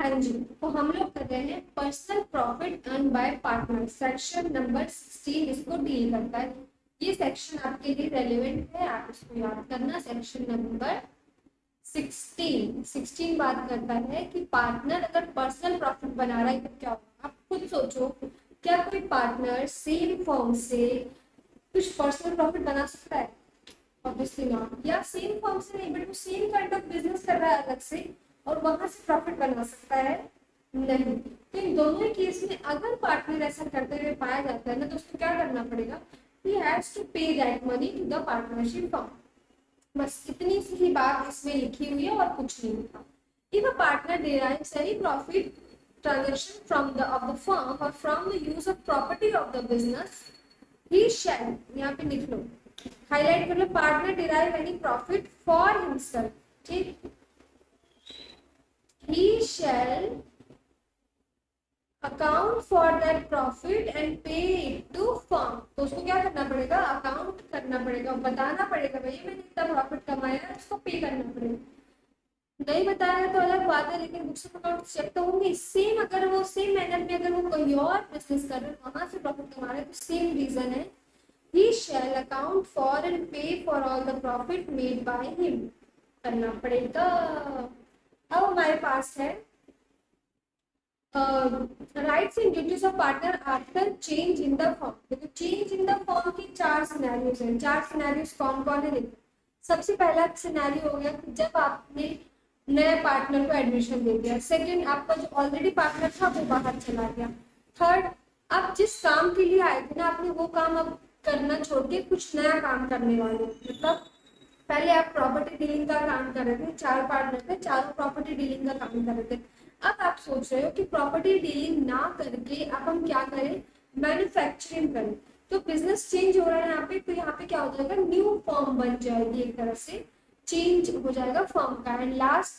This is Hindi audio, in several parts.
हाँ जी, तो हम लोग कर रहे हैं personal profit earn by partner, section number 16 इसको डील करता है। ये सेक्शन आपके लिए रेलेवेंट है, आप इसको याद करना। सेक्शन नंबर 16 बात करता है कि पार्टनर अगर पर्सनल प्रॉफिट बना रहा है तो क्या होगा। आप खुद सोचो, क्या कोई पार्टनर सेम फर्म से कुछ पर्सनल प्रॉफिट बना सकता है? Obviously not. या सेम फर्म से नहीं, बट वो सेम काइंड ऑफ बिजनेस कर रहा है अलग से और वहां से प्रॉफिट बना सकता है? नहीं। तो इन दोनों ही केस में अगर पार्टनर ऐसा करते हुए पाया जाता है ना, तो उसको क्या करना पड़ेगा? He has to pay that money to the partnership firm. बस इतनी सी ही बात इसमें लिखी हुई है और कुछ नहीं लिखा। If a partner derives any profit transaction from the of the firm or from the use of property of the business, he shall, यहाँ पे लिख लो, हाईलाइट कर लो, partner derive any profit for himself, ठीक, he shall account for that profit and pay it to firm. तो उसको क्या करना पड़ेगा? अकाउंट करना पड़ेगा, बताना पड़ेगा भैया मैंने इतना प्रॉफिट कमाया है, उसको पे करना पड़ेगा। नहीं बताया तो अलग बात है, लेकिन बुक्स ऑफ अकाउंट चेक तो होंगे। सेम अगर वो सेम मैनर में अगर वो कोई और बिजनेस कर रहे हैं वहां से प्रॉफिट कमा रहे हैं, तो सेम रीजन है, ही शैल अकाउंट फॉर एंड पे for all the profit made by him, करना पड़ेगा। अब हमारे पास है rights and duties of partner after change in the form. देखो चेंज इन द फॉर्म की 4 सिनेरियोज हैं। 4 सिनेरियोज कौन कौन है? देखो, सबसे पहला सिनेरियो हो गया कि जब आपने नए पार्टनर को एडमिशन दे दिया। सेकंड, आपका जो ऑलरेडी पार्टनर था वो बाहर चला गया। थर्ड, आप जिस काम के लिए आए थे ना, आपने वो काम अब करना छोड़ के कुछ नया काम करने वाले। मतलब पहले आप प्रॉपर्टी डीलिंग का काम कर रहे थे, 4 पार्टनर थे, चारों प्रॉपर्टी डीलिंग का काम कर रहे थे। अब आप सोच रहे हो कि प्रॉपर्टी डीलिंग ना करके अब हम क्या करें? मैन्युफैक्चरिंग करें। तो बिजनेस चेंज हो रहा है यहाँ पे, तो यहाँ पे क्या हो जाएगा? न्यू फर्म बन जाएगी, एक तरह से चेंज हो जाएगा फर्म का। एंड लास्ट,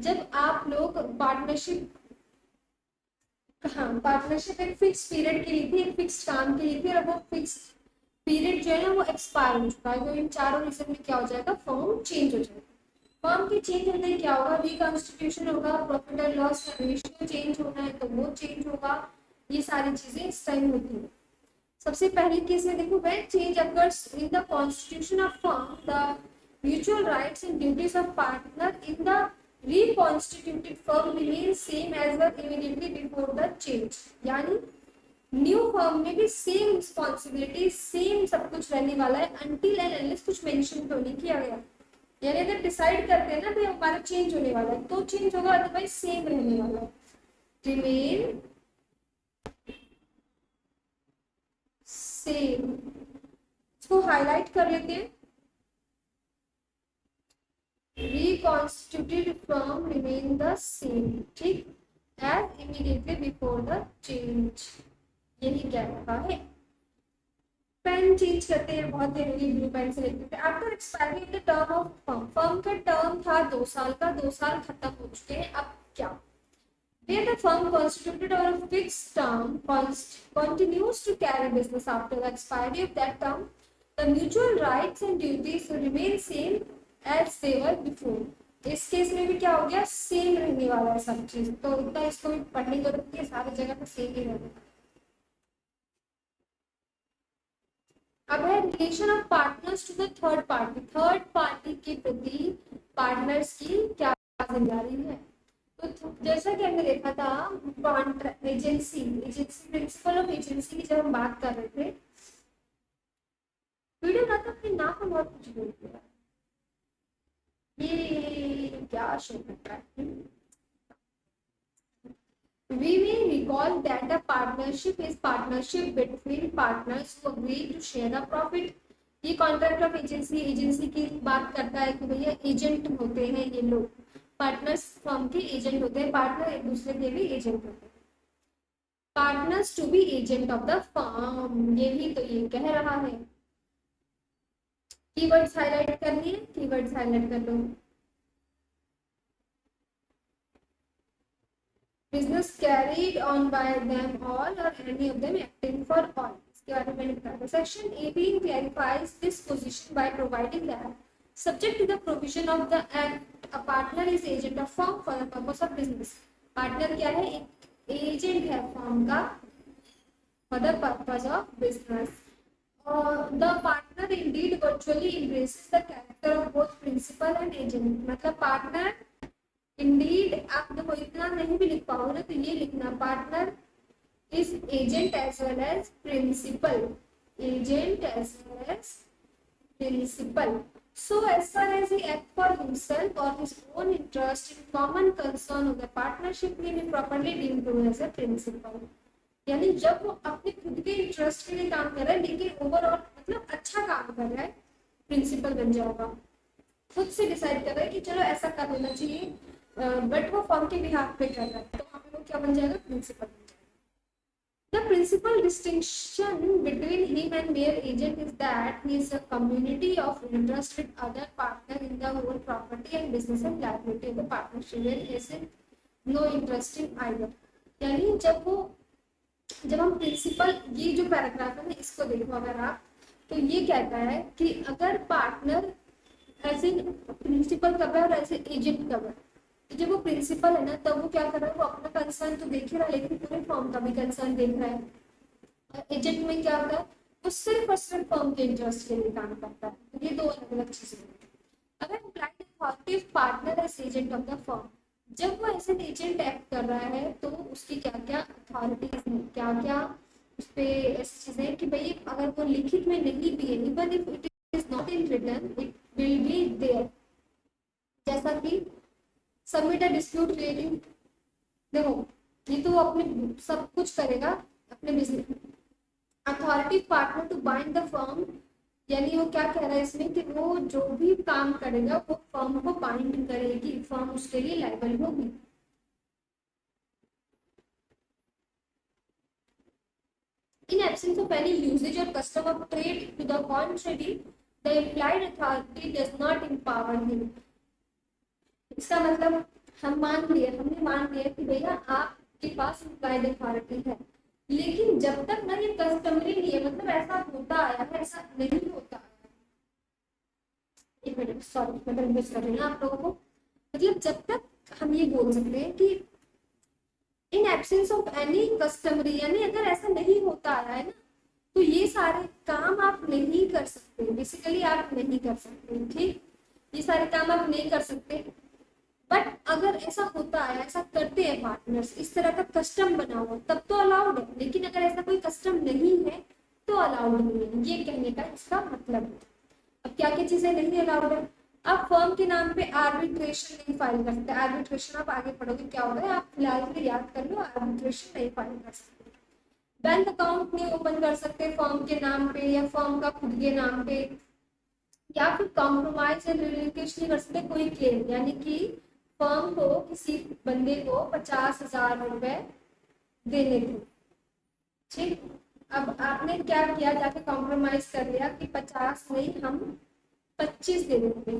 जब आप लोग पार्टनरशिप, हाँ, पार्टनरशिप एक फिक्स पीरियड के लिए थी, एक फिक्स काम के लिए थी, और वो फिक्स पीरियड जो है ना वो एक्सपायर हो चुका है। तो इन चारों रीजन में क्या हो जाएगा? फर्म चेंज हो जाएगा। फर्म के चेंज होने से क्या होगा? रिकॉन्स्टिट्यूशन होगा, प्रॉफिट एंड लॉस का रेशियो चेंज होना है तो वो चेंज होगा। ये सारी चीजें इस टाइम होती है। सबसे पहले केस में देखो, when change occurs in the constitution of firm, the mutual rights and duties of partner in the reconstituted firm remain same as were immediately before the change. यानी न्यू फर्म में भी सेम रिस्पॉन्सिबिलिटी, सेम सब कुछ रहने वाला है, अनटिल एंड अनलेस कुछ मेंशन तो नहीं किया गया। यानी अगर डिसाइड करते हैं ना भाई हमारा चेंज होने वाला है तो चेंज होगा, अदरवाइज सेम रहने वाला है। रिमेन सेम, इसको हाईलाइट कर लेते हैं। Reconstituted firm remain the same, ठीक, as immediately before the change. यही क्या रहा है। पेन चेंज करते हैं, बहुत जरूरी, ब्लू पेन से लिखते हैं। After expiry of the term of firm, firm का टर्म था 2 साल का, 2 साल खत्म हो चुके हैं। अब क्या? Where the firm constituted over a fixed term continues to carry business after the expiry of that term, the mutual rights and duties will remain same as they were before. इस केस में भी क्या हो गया? सेम रहने वाला है सब चीज। तो इतना इसको भी पढ़ने की जरूरत है, सारी जगह पे सेम ही रहेगा। अब है relation of partners to the third party. Third party के प्रति पार्टनर्स की क्या जिम्मेदारी है? तो जैसा कि हमने देखा था एजेंसी प्रिंसिपल ऑफ एजेंसी की जब हम बात कर रहे थे, वीडियो ना तो अपने नाम में बहुत कुछ बोल दिया। ये क्या शो करता है? We may recall that a partnership is partnership between partners who agree to share the profit. ये कॉन्ट्रैक्ट ऑफ एजेंसी, एजेंसी की बात करता है कि भैया एजेंट होते हैं ये लोग, पार्टनर्स फर्म के एजेंट होते हैं, पार्टनर एक दूसरे के भी एजेंट होते हैं। Partners to be agent of the firm, ये भी तो ये कह रहा है। कीवर्ड्स हाईलाइट करनी है, कीवर्ड्स हाईलाइट कर लो। Business carried on by them all और any of them acting for all, इसके बारे में मैंने बताया। Section 18 clarifies this position by providing that subject to the provision of the act, a partner is agent of firm for the purpose of business. Partner क्या है, एक एजेंट है फर्म का for the purpose of business. The partner indeed virtually embraces the character of both principal and agent. मतलब पार्टनर इंडीड, आप देखो इतना नहीं भी लिख पाओगे ना तो ये लिखना, partner is agent as well as principal, agent as well as principal. So as far as he act for himself or his own interest in common concern of the partnership may be properly deemed to as a principal। यानी जब वो अपने खुद के इंटरेस्ट के लिए काम कर रहा है लेकिन ओवरऑल मतलब अच्छा काम कर रहा है, प्रिंसिपल बन जाएगा। खुद से डिसाइड कर रहा है कि चलो ऐसा कर लेना चाहिए, बट वो फर्म के बिहाफ पे कर रहा है, तो वहाँ पे वो क्या बन जाएगा, प्रिंसिपल बन जाएगा। The principal distinction between him and mere agent is that he is a community of interest with other partner in the whole property and business and liability of the partnership where he has no interest in either। यानी जब हम प्रिंसिपल, ये जो पैराग्राफ है ना इसको देखो अगर आप, तो ये कहता है कि अगर पार्टनर एज इन प्रिंसिपल कर रहा है और एज एजेंट कर रहा है, जब वो प्रिंसिपल है ना तब वो क्या कर रहा है, वो अपना कंसर्न तो देख ही रहा है लेकिन पूरे फॉर्म का भी कंसर्न देख रहा है। और एजेंट में क्या होता है, वो सिर्फ और सिर्फ फॉर्म के इंटरेस्ट के लिए काम करता है। तो ये दो अलग अलग चीजें हैं। अगर implied authority partner as agent of the firm, जब वो एज एन एजेंट एक्ट कर रहा है तो उसकी क्या क्या अथॉरिटीज, क्या क्या उस पर ऐसी चीजें कि भाई अगर वो लिखित में नहीं भी है, even if it is not in written it will be there. जैसा कि सबमिट अ डिस्प्यूट रिलेटिंग, देखो ये तो वो अपने सब कुछ करेगा अपने business. Authority partner to bind the firm, यानी वो क्या कह रहा है इसमें कि वो जो भी काम करेगा वो फर्म को बाइंड करेगी, फर्म उसके लिए लायबल होगी। In absence of any usage or custom of trade to the contrary, the implied authority does not empower him। इसका मतलब हमने मान लिया कि भैया आपके पास इम्प्लाइड अथॉरिटी है, लेकिन जब तक ना ये कस्टमरी नहीं है, मतलब ऐसा होता आया है, ऐसा नहीं होता आया। एक मिनट, सॉरी मैं कन्फ्यूज कर रही हूँ आप लोगों को। मतलब जब तक हम ये बोल सकते हैं कि in absence of any customary, यानी अगर ऐसा नहीं होता आ रहा है ना तो ये सारे काम आप नहीं कर सकते, बेसिकली आप नहीं कर सकते। ठीक, ये सारे काम आप नहीं कर सकते, बट अगर ऐसा होता है, ऐसा करते हैं पार्टनर्स, इस तरह का कस्टम बना हुआ तब तो अलाउड है, लेकिन अगर ऐसा कोई कस्टम नहीं है तो अलाउड नहीं है, ये कहने का इसका मतलब है। अब क्या क्या चीजें नहीं अलाउड है, आप फर्म के नाम पे आर्बिट्रेशन नहीं फाइल कर सकते। आर्बिट्रेशन आप आगे पढ़ोगे क्या होगा, आप फिलहाल के लिए याद कर लो, आर्बिट्रेशन नहीं फाइल कर सकते। बैंक अकाउंट नहीं ओपन कर सकते फर्म के नाम पे या फर्म का खुद के नाम पे, या फिर कॉम्प्रोमाइज एंड रिलिंक्विश नहीं कर सकते कोई क्लेम, यानी कि फर्म को किसी बंदे को 50,000 रुपए देने थे। ठीक, अब आपने क्या किया, जाके कॉम्प्रोमाइज कर लिया कि 50 नहीं हम 25 दे देंगे,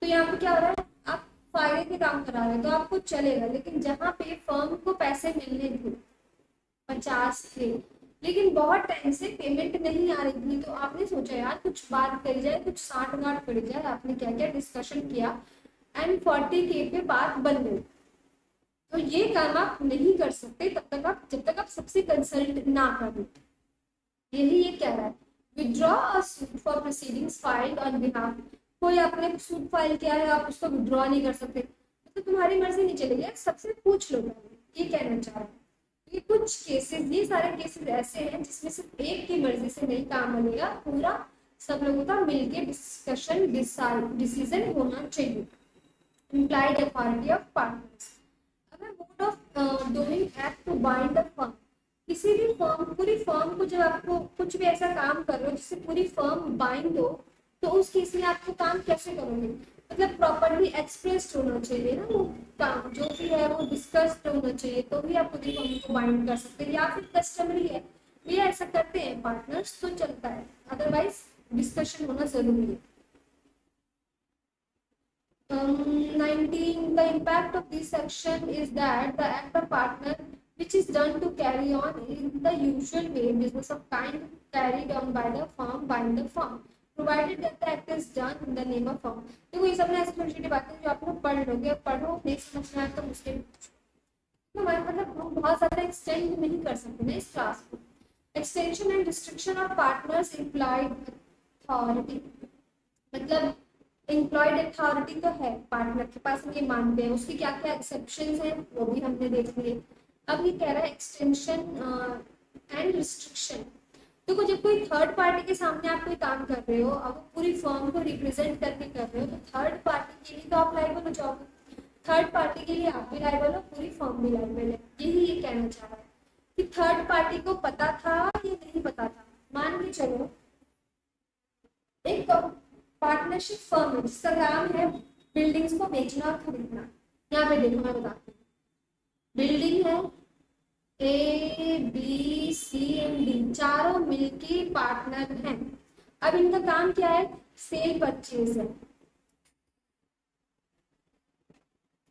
तो यहाँ पे क्या हो रहा है, आप फायदे के काम करा रहे हो तो आपको चलेगा। लेकिन जहां पे फर्म को पैसे मिलने थे 50 थे, लेकिन बहुत टाइम से पेमेंट नहीं आ रही थी, तो आपने सोचा यार कुछ बात करी जाए, कुछ साठ गांठ पड़ी जाए। आपने क्या क्या डिस्कशन किया एंड 40K पे बात बन गई। तो ये काम आप नहीं कर सकते तब तक आप, जब तक आप सबसे कंसल्ट ना करें। यही ये कह रहा है, withdraw a suit for proceedings filed on behalf. कोई आपने सूट फाइल किया है, आप उसको विड्रॉ नहीं कर सकते, तो तुम्हारी मर्जी नहीं चलेगी, सबसे पूछ लो पहले, ये कहना चाह रहा है। ये कुछ केसेस, ये सारे केसेस ऐसे हैं जिसमें सिर्फ एक की मर्जी से नहीं काम बनेगा, पूरा सब लोगों का मिलके डिस्कशन डिसीजन होना चाहिए। इम्प्लाइड अथॉरिटी ऑफ पार्टनर्स, अगर board of doing act to bind the firm, किसी भी फर्म, पूरी फर्म को जब आपको कुछ भी ऐसा काम कर रहे हो जिससे पूरी फर्म बाइंड हो, तो उस केस में आपको काम कैसे करोगे, मतलब प्रॉपर्ली एक्सप्रेस्ड होना चाहिए ना वो काम, जो भी है वो डिस्कस्ड होना चाहिए, तो भी आप पूरी फर्म को बाइंड कर सकते हैं। या फिर कस्टमरी है, ये ऐसा करते हैं पार्टनर्स तो चलता है, अदरवाइज डिस्कशन होना जरूरी है। 19 the impact of this section is that the act of partner which is done to carry on in the usual way business of kind carried on by the firm bind the firm। Provided that the act is done in the name of firm. देखो ये सब ना ऐसी छोटी छोटी बातें जो आप लोग पढ़ लोगे, पढ़ो नहीं समझ में आए तो मुझसे तो मैं मतलब हम बहुत ज्यादा एक्सटेंड नहीं कर सकते ना इस क्लास को। Extension and restriction of partners employed authority, मतलब एम्प्लॉयड अथॉरिटी तो है पार्टनर के पास, हम ये मानते हैं। उसके क्या क्या एक्सेप्शंस हैं वो भी हमने देख लिए। अब ये कह रहा है एक्सटेंशन एंड रिस्ट्रिक्शन। देखो जब कोई थर्ड पार्टी के सामने आप कोई काम कर रहे हो, अब पूरी फर्म को रिप्रेजेंट करके कर रहे हो, तो थर्ड पार्टी के लिए तो आप लायबल हो जाओगे। थर्ड पार्टी के लिए आप भी लायबल हो, पूरी फर्म भी लायबल है। यही ये कहना चाह रहा है कि थर्ड पार्टी को पता था या नहीं पता था। मान के चलो एक पार्टनरशिप फर्म है जिसका काम है बिल्डिंग्स को बेचना और खरीदना। यहाँ पे देखो मैं बताती हूँ, बिल्डिंग है A B C and D, चारों मिलके पार्टनर हैं। अब इनका काम क्या है, सेल परचेज है,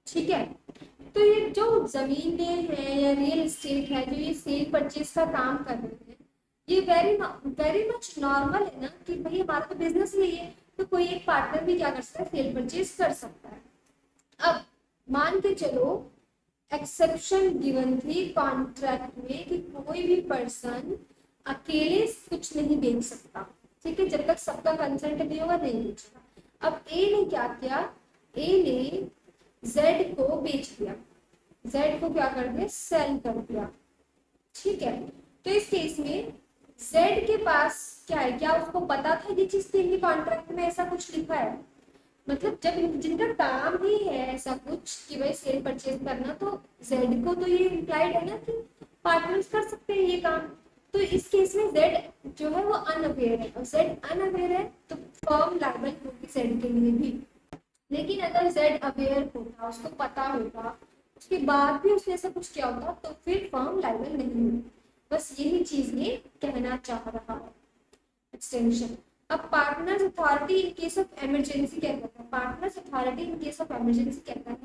ठीक है। तो ये जो जमीनें हैं या रियल एस्टेट है, जो ये सेल परचेज का काम कर रहे हैं, ये वेरी मच नॉर्मल है ना कि भाई हमारा तो बिजनेस यही है, तो कोई एक पार्टनर भी क्या कर सकता है, सेल परचेज कर सकता है। अब मान के चलो एक्सेप्शन गिवन थी कॉन्ट्रैक्ट में कि कोई भी पर्सन अकेले कुछ नहीं बेच सकता, ठीक है, जब तक सबका कंसेंट नहीं होगा नहीं बेचेगा। अब ए ने क्या किया, ए ने जेड को बेच दिया, जेड को क्या कर दिया, सेल कर दिया, ठीक है। तो इस केस में जेड के पास क्या है, क्या उसको पता था ये चीज थी कि कॉन्ट्रैक्ट में ऐसा कुछ लिखा है, मतलब जब जिनका काम ही है ऐसा कुछ कि भाई सेल परचेज करना, तो जेड को तो ये इम्प्लाइड है ना कि पार्टनर्स कर सकते हैं ये काम। तो इस केस में जेड जो है वो अनअवेयर है, और जेड अनअवेयर है तो फर्म लायबल होगी जेड के लिए भी। लेकिन अगर जेड अवेयर होता, उसको पता होता, उसके बाद भी उसने ऐसा कुछ किया होता, तो फिर फर्म लायबल नहीं होगी। बस यही चीज ये कहना चाह रहा है एक्सटेंशन। अब partners authority in case of emergency क्या कहता है, partners authority in case of emergency कहता है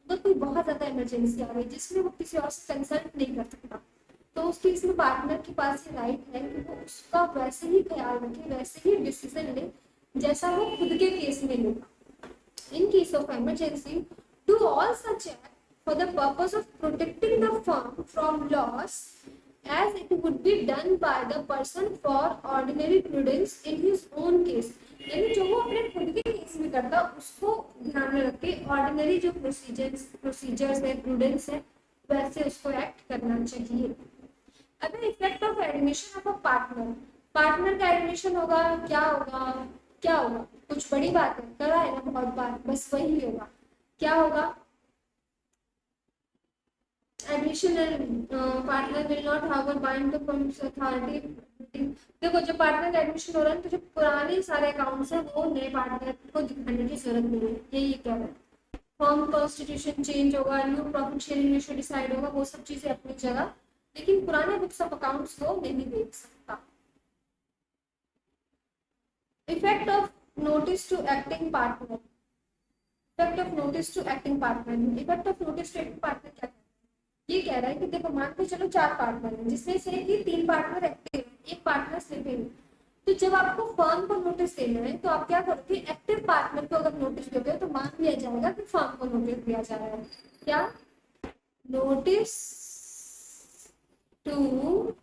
अगर कोई बहुत ज्यादा इमरजेंसी आ गई जिसमें वो किसी और से कंसल्ट नहीं कर सकता, तो उस केस में पार्टनर के पास ये राइट है कि वो उसका वैसे ही ख्याल रखे, वैसे ही डिसीजन ले जैसा वो खुद के केस में लेगा। In case of emergency, do all such act for the purpose of protecting the firm from loss as it would be done by the person for ordinary prudence in his own case। यानी जो वो अपने खुद के केस में करता उसको ध्यान में रख के ऑर्डिनरी जो प्रोसीजर्स है, प्रूडेंस है, वैसे उसको एक्ट करना चाहिए। अब effect of admission of a partner, partner का एडमिशन होगा, क्या होगा, क्या होगा, कुछ बड़ी बात है, करा है ना बहुत बार, बस वही होगा। क्या होगा, admission partner will not have a bind the firms authority. देखो जब पार्टनर का एडमिशन हो रहा है तो जो पुराने सारे अकाउंट्स हैं वो नए पार्टनर को दिखाने की जरूरत नहीं है, यही कह रहा है। फर्म कॉन्स्टिट्यूशन चेंज होगा, new profit sharing ratio decide होगा, वो सब चीजें अपनी जगह, लेकिन पुराने बुक्स ऑफ अकाउंट्स वो नहीं देख सकता। Effect of notice to acting partner, effect of notice to acting partner, effect of notice to acting partner क्या है, ये कह रहा है कि देखो मान के चलो 4 पार्टनर हैं जिसमें से कि 3 पार्टनर एक्टिव है, एक पार्टनर स्लीपिंग है। तो जब आपको फर्म को नोटिस देना है तो आप क्या करोगे, एक्टिव पार्टनर को अगर नोटिस दोगे तो मान लिया जाएगा कि फर्म को नोटिस दिया जा रहा है। क्या, notice to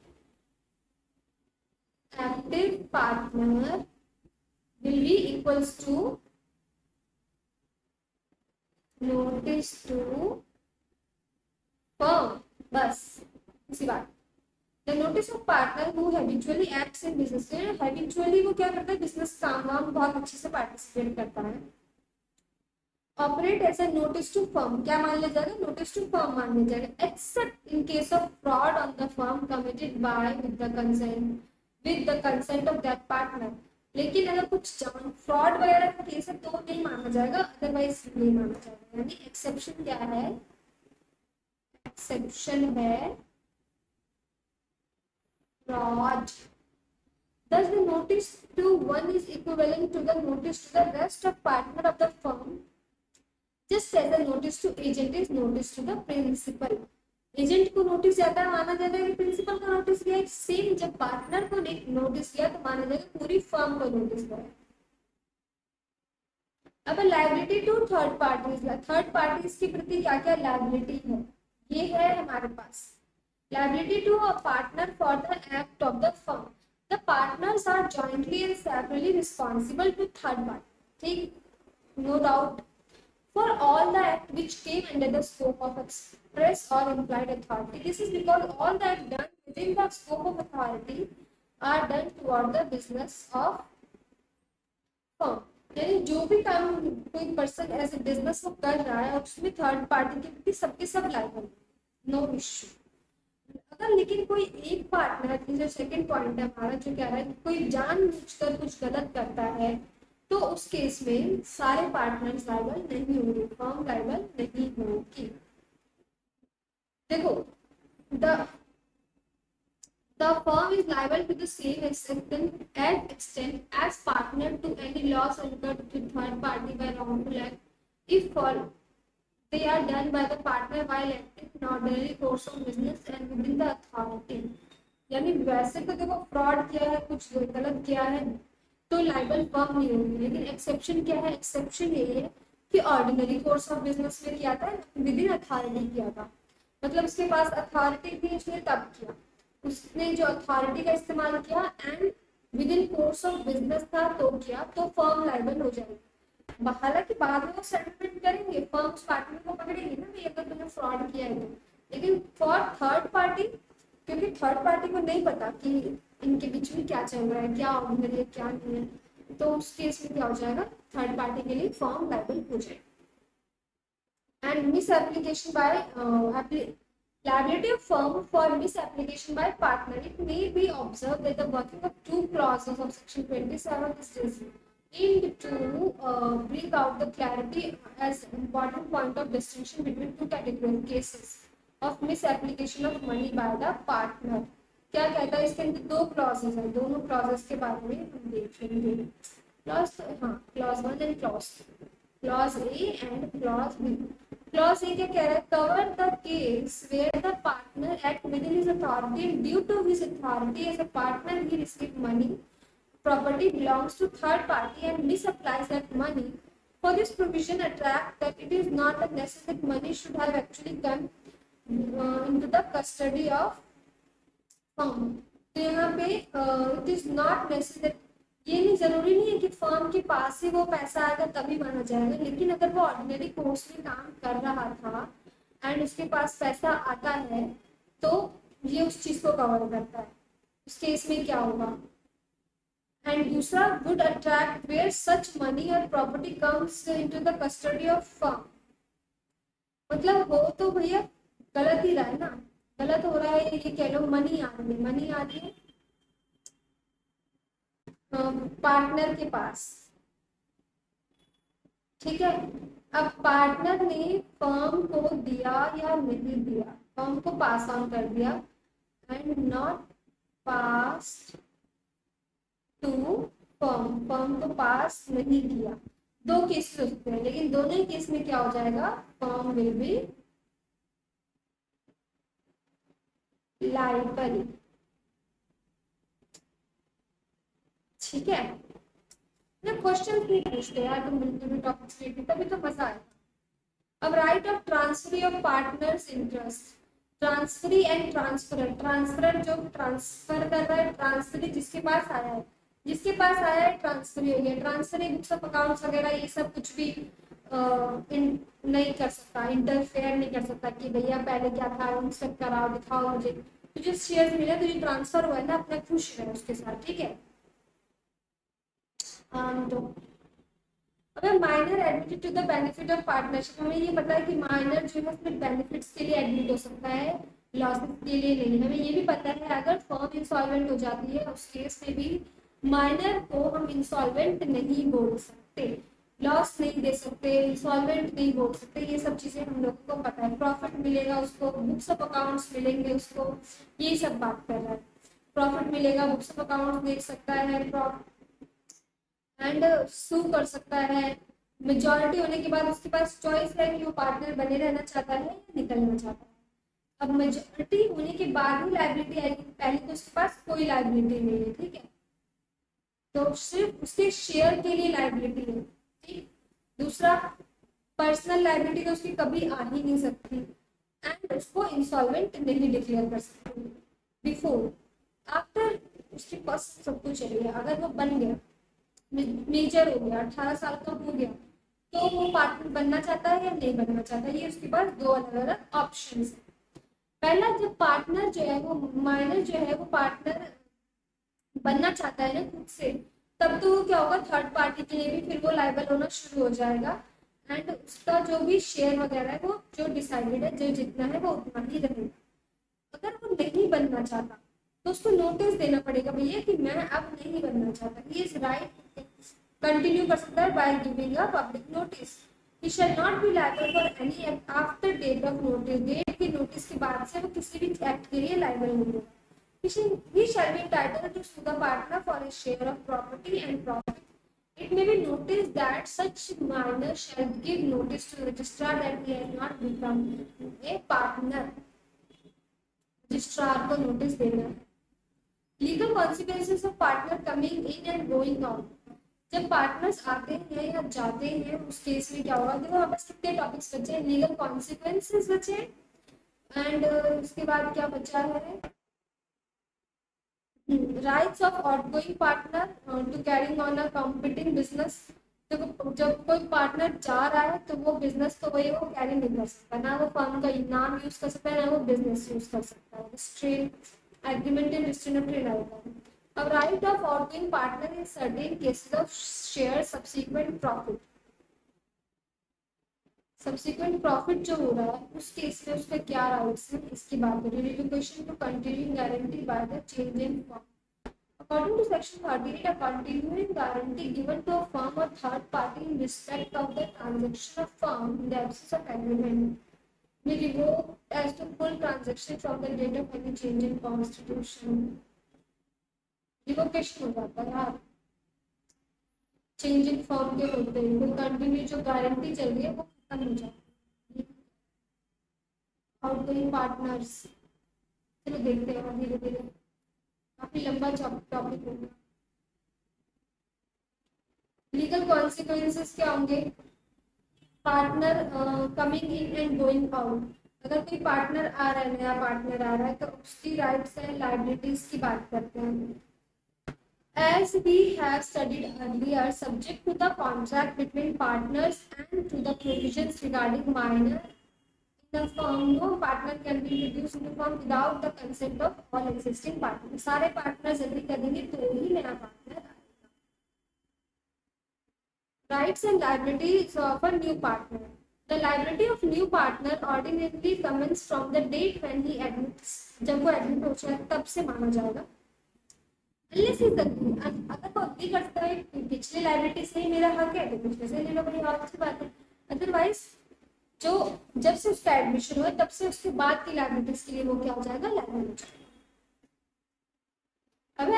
active partner will be equals to notice to firm, बस इसी बात। The notice of partner who habitually acts in business, habitually वो क्या करता है, बिजनेस काम वाम बहुत अच्छे से पार्टिसिपेट करता है। Operate as a notice to firm, क्या मान लिया जाएगा, नोटिस टू फर्म मान लिया जाएगा, accept in case of fraud on the firm committed by with the consent of that partner. लेकिन अगर कुछ फ्रॉड वगैरह का केस है तो नहीं माना जाएगा, अदरवाइज नहीं माना जाएगा। यानी एक्सेप्शन क्या है, एक्सेप्शन है fraud. Thus the notice to one is equivalent to the notice to the rest of partner of the firm, just as the notice to agent is notice to the principal। Agent को नोटिस ज्यादा माना जाता है कि प्रिंसिपल का नोटिस दिया है, सेम जब पार्टनर को नोटिस दिया तो माना जाएगा पूरी फर्म को नोटिस दिया है। अब लाइबिलिटी टू थर्ड पार्टीज के प्रति क्या क्या लाइबिलिटी है, ये है हमारे पास। Liability to a partner for the act of the firm, the partners are jointly and separately responsible to third party, ठीक, no doubt, for all the act which came under the scope of express or implied authority. This is because all the act done within the scope of authority are done toward the business of firm. यानी जो भी काम कोई पर्सन एज ए बिजनेस को कर रहा है और उसमें थर्ड पार्टी के प्रति सबके सब लायबल, नो इश्यू। अगर लेकिन कोई एक पार्टनर, जो सेकंड पॉइंट है हमारा, जो कह रहा है कि कोई जानबूझकर कुछ गलत करता है, तो उस केस में सारे पार्टनर्स लायबल नहीं होंगे, फर्म लायबल नहीं होगी। देखो, the firm is liable to the same extent as partner to any loss incurred to third party by wrongful act if they are done by the partner while acting in ordinary course of business and within the authority। यानी वैसे तो देखो फ्रॉड किया है, कुछ गलत किया है, तो लाइबल फर्म नहीं होगी, लेकिन एक्सेप्शन क्या है, एक्सेप्शन ये है कि ऑर्डिनरी कोर्स ऑफ बिजनेस में किया था, विद इन अथॉरिटी किया था, मतलब उसके पास अथॉरिटी थी, उसने तब किया, उसने जो अथॉरिटी का इस्तेमाल किया and with in course of business था तो किया, तो फर्म लाइबल हो जाएगी। हालांकि बाद में वो सेटलमेंट करेंगे, फर्म उस पार्टनर को पकड़ेगी ना, अगर तुमने फ्रॉड किया है तो, लेकिन फॉर थर्ड पार्टी, क्योंकि थर्ड पार्टी को नहीं पता कि इनके बीच में क्या चल रहा है, क्या ऑर्डिनरी है क्या नहीं है, तो उस केस में क्या हो जाएगा, थर्ड पार्टी के लिए फर्म लाइबल हो जाएगा। And miss application by liability of firm for misapplication by partner, it may be observed that the working of two clauses of section 27 is designed to bring out the clarity as important point of distinction between two category cases of misapplication of money by the partner। क्या कहता है इसके अंदर, दो क्लॉजेस हैं, दोनों क्लॉजेस के बारे में हम देखेंगे। क्लॉज, हाँ, clause 1 and clause A and clause B. Clause A क्या कह रहा है, cover the case where the partner act within his authority and due to his authority as a partner he receive money, property belongs to third party and misapplies that money। For this provision attract that it is not a necessary that money should have actually come into the custody of firm। तो यहाँ पे it is not necessary, ये नहीं जरूरी नहीं है कि फर्म के पास ही वो पैसा आएगा तभी माना जाएगा, लेकिन अगर वो ऑर्डिनरी कोर्स में काम कर रहा था एंड उसके पास पैसा आता है तो ये उस चीज को कवर करता है, उस केस में क्या होगा। एंड दूसरा, would attract where such money or property comes into the custody of firm, मतलब हो तो भैया गलत ही रहा है ना, गलत हो रहा है, ये कह लो मनी आ रही है पार्टनर के पास, ठीक है। अब पार्टनर ने फर्म को दिया या नहीं दिया, फर्म को पास ऑन कर दिया and not passed to firm, firm को पास नहीं किया, दो केस हो सकते हैं, लेकिन दोनों ही केस में क्या हो जाएगा, फर्म विल बी लाइबल, ठीक है ना। क्वेश्चन नहीं पूछते यार तुम बिल्कुल भी टॉपिक्स लेके, तभी तो मजा आए। अब right of transferee of partners interest, transferee and transferor, transferor जो ट्रांसफर कर रहा है, ट्रांसफरी जिसके पास आया है, जिसके पास आया है ट्रांसफरी हो गया, ट्रांसफरी बुक्स ऑफ अकाउंट्स वगैरह ये सब कुछ भी नहीं कर सकता, इंटरफेयर नहीं कर सकता कि भैया पहले क्या था इंस्पेक्ट कराओ दिखाओ मुझे, तुझे शेयर मिले, तुझे ट्रांसफर हुआ है ना, अपना खुश रहे उसके साथ, ठीक है। तो अगर minor admitted to the benefit of partnership, हमें ये पता है कि माइनर जो है उसमें बेनिफिट्स के लिए एडमिट हो सकता है, लॉसेस के लिए नहीं। हमें ये भी पता है अगर फर्म इंसॉल्वेंट हो जाती है उस केस में भी माइनर को हम इंसॉल्वेंट नहीं बोल सकते, लॉस नहीं दे सकते, इंसॉल्वेंट नहीं बोल सकते, ये सब चीजें हम लोगों को पता है। प्रॉफिट मिलेगा उसको, बुक्स ऑफ अकाउंट्स मिलेंगे उसको, ये सब बात कर रहा है। प्रॉफिट मिलेगा, बुक्स ऑफ अकाउंट्स देख सकता है, एंड सू कर सकता है। मेजॉरिटी होने के बाद उसके पास चॉइस है कि वो पार्टनर बने रहना चाहता है या निकलना चाहता है। अब मेजॉरिटी होने के बाद ही लाइबिलिटी आएगी, पहले तो उसके पास कोई लाइबिलिटी नहीं है, ठीक है, तो सिर्फ उसके शेयर के लिए लाइबिलिटी है, ठीक। दूसरा, पर्सनल लायबिलिटी तो उसकी कभी आ ही नहीं सकती, एंड उसको इंसॉल्वेंट नहीं डिक्लेयर कर सकते बिफोर, आफ्टर उसके पास सब कुछ है गया, अगर वो बन गया, मेजर हो गया, 18 साल का हो गया, तो वो पार्टनर बनना चाहता है या नहीं बनना चाहता है। ये उसके पास दो अलग अलग ऑप्शन है। पहला, जब पार्टनर जो है वो माइनर जो है वो पार्टनर बनना चाहता है ना खुद से, तब तो क्या होगा, थर्ड पार्टी के लिए भी फिर वो लाइबल होना शुरू हो जाएगा, एंड उसका जो भी शेयर वगैरह है वो जो डिसाइडेड है, जो जितना है वो उतना ही रहेगा। अगर वो नहीं बनना चाहता तो उसको नोटिस देना पड़ेगा, भैया कि मैं अब नहीं बनना चाहता। ही इज राइट, कंटिन्यू कर सकता है by giving a public notice. He shall not be liable for any act after date of notice. Date की नोटिस के बाद से वो किसी भी एक्ट के लिए लायबल नहीं होगा। He shall be entitled to sue the partner for his share of property and profit. It may be noticed that such minor shall give notice to the registrar that he has not become a partner. Registrar को नोटिस देना है। Legal consequences of partner coming in and going out. जब पार्टनर्स आते हैं या जाते हैं उस केस में क्या होगा, देखो हमारे पास कितने टॉपिक्स बचे हैं, लीगल कॉन्सिक्वेंसेस बचे, एंड उसके बाद क्या बचा है, rights of outgoing partner to carrying on a competing business. देखो जब कोई पार्टनर जा रहा है तो वो बिजनेस तो वही वो कैरी नहीं कर सकता, ना वो फर्म का नाम यूज कर सकता है, ना वो बिजनेस यूज कर सकता है। Straight agreement in restrain of trade आएगा। अब right of outgoing partner in certain cases of share subsequent profit. Subsequent profit जो हो रहा है उस केस में उसका क्या राइट्स है, इसकी बात करें। Revocation to continuing guarantee by the change in form. According to Section 38, a continuing guarantee given to a firm or third party in respect of the transaction of firm in the absence of agreement may revoke as to full transaction from the date of any change in constitution. Revocation हो जाता है यार, चेंज इन फॉर्म के होते हैं, कोई कंटिन्यू जो गारंटी चल रही है वो खत्म हो जाती है। आउटगोइंग पार्टनर्स, चलो देखते हैं धीरे धीरे, काफी लंबा टॉपिक होगा। लीगल कॉन्सिक्वेंसेस क्या होंगे, partner coming in and going out. अगर कोई पार्टनर आ रहा है, नया पार्टनर आ रहा है, तो उसकी राइट्स एंड लायबिलिटीज की बात करते हैं। As we have studied earlier, subject to the contract between partners and to the provisions regarding minor in the firm, no partner can be introduced into firm without the consent of all existing partners. सारे partners agree करेंगे तो ही नया partner आएगा। Rights and liabilities of a new partner. The liability of new partner ordinarily commences from the date when he admits. जब वो admit हो जाए तब से माना जाएगा। Unless he agrees, अगर वो agree करता है पिछले liability से ही मेरा हक है तो पिछले से ले लो, बड़ी और अच्छी बात है। Otherwise जो जब से उसका एडमिशन हुआ तब से उसके बाद की लायबिलिटीज के लिए वो क्या हो जाएगा, लायबल हो जाएगा। अब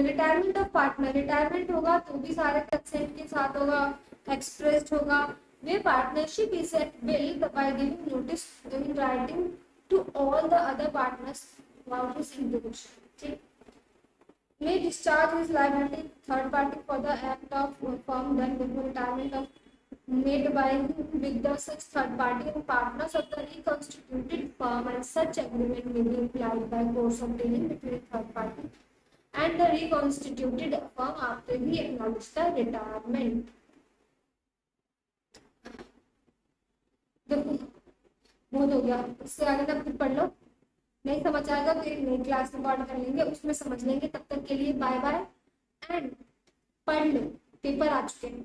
रिटायरमेंट ऑफ पार्टनर, रिटायरमेंट होगा तो भी सारे कंसेंट के साथ होगा, एक्सप्रेस्ड होगा। Where partnership is at will by giving notice in writing to all the other partners about his integration. ठीक, may discharge his liability third party for the act of firm done before retirement of made by him with the such third party and partners of the reconstituted firm, and such agreement may be implied by course of dealing between third party and the reconstituted firm after he acknowledged the retirement. देखो बहुत हो गया, इससे आगे तक फिर पढ़ लो, नहीं समझ आएगा तो एक नई क्लास रिकॉर्ड कर लेंगे, उसमें समझ लेंगे। तब तक के लिए बाय बाय एंड पढ़ लो, पेपर आ चुके हैं।